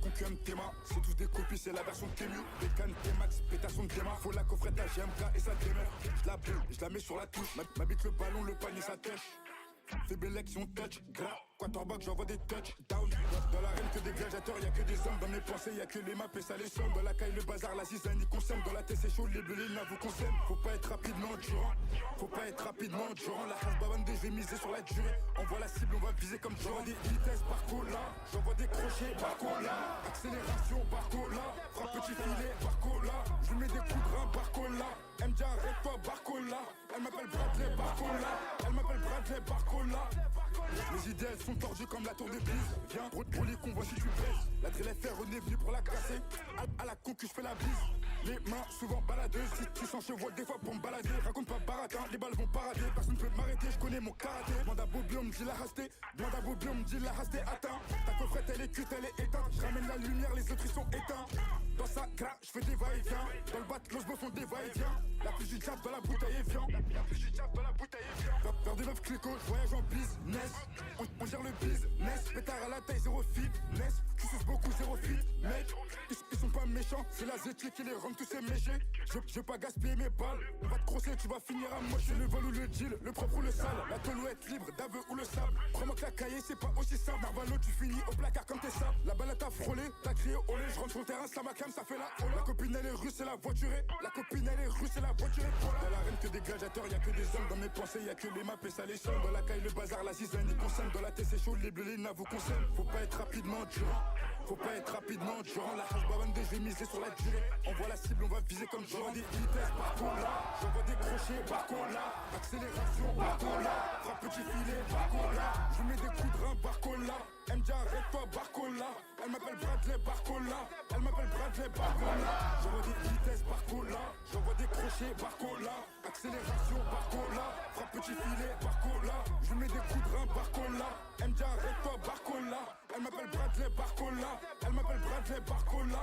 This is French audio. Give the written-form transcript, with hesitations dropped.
concu MTMA. C'est tous des copies, c'est la version Kému. Bécane, T-Max, pétation de Théma. Faut la coffrette à GMK et ça démerde. Je la bulle, je la mets sur la touche. Ma bite le ballon, le panier, ça tèche. Fais belle action, touch, gras. Quarterback, j'envoie des touchdowns. Dans l'arène que des gladiateurs, y'a que des hommes. Dans mes pensées, y'a que les maps et ça les somme. Dans la caille, le bazar, la zizanie y consomme. Dans la tête, c'est chaud, les bleus, là vous consomme. Faut pas être rapidement durant. Faut pas être rapidement durant. La hache babande, je vais miser sur la durée. On voit la cible, on va viser comme J'envoie des vitesses par cola. J'envoie des crochets par cola. Accélération par cola. Frappe petit filet par cola. Je lui mets des coups de rein par cola. Elle me dit arrête-toi Barcola. Elle m'appelle Bradley Barcola. Elle m'appelle Bradley Barcola. Les idées elles sont tordues comme la tour de Pise. Viens pour les convois si tu baises. La drill FR on est venu pour la casser. À la concu je fais la bise. Les mains souvent baladeuses. Si tu sens cheval des fois pour me balader. Raconte pas baratin, les balles vont parader. Personne peut m'arrêter, je connais mon karaté. Demande à Bobby on me dit la hasté. Demande à Bobby on me dit la hasté. Attends, ta coffrette elle est cuite, elle est éteinte. Je ramène la lumière, les autres ils sont éteints. Dans sa gras, je fais des va-et-vient. Dans le bat, l'os font des va-et-vient. La plus du diable dans la bouteille est viande. La plus du diable dans la bouteille est viande. Vers des meufs cléco, je voyage en business. On gère le business. Pétard à la taille, zéro fitness. Tu suces beaucoup, zéro fit. Mec, ils sont pas méchants. C'est la zétie qui les rend tous ces méchés. Je veux pas gaspiller mes balles. On va te crosser, tu vas finir à moche. Le vol ou le deal, le propre ou le sale. La toluette libre, d'aveu ou le sable. Crois-moi que la cahier, c'est pas aussi simple. Narvalo, tu finis au placard comme tes sables. La balle t'a frôlé, t'as crié olé. Je rentre sur le terrain, ça m'a calme, ça fait la hola. La copine elle est russe, c'est la voiturée. La copine elle est russe, c'est la voiturée. Dans l'arène que des gladiateurs, y'a que des hommes. Dans mes pensées, y'a que les maps et ça les somme. Dans la caille, le bazar, la zizanie y consomme. Dans la tête, c'est chaud, les bleus, les navos consomment. Faut pas être rapidement durant. Faut pas être rapidement durant. La hache babande, je vais miser sur la durée. On voit la cible, on va viser comme J'envoie des vitesses par cola. J'envoie des crochets par cola. Accélération par cola. Frappe petit filet par cola. Je mets des coups de rein par cola. Elle me dit arrête-toi Barcola. Elle m'appelle Bradley Barcola. Elle m'appelle Bradley Barcola. J'envoie des vitesses par cola. J'envoie des crochets par cola. Accélération par cola. Frappe petit filet par cola. Je mets des coups de rein par cola. Elle me dit arrête-toi Barcola. Elle m'appelle Bradley Barcola. Elle m'appelle Bradley Barcola.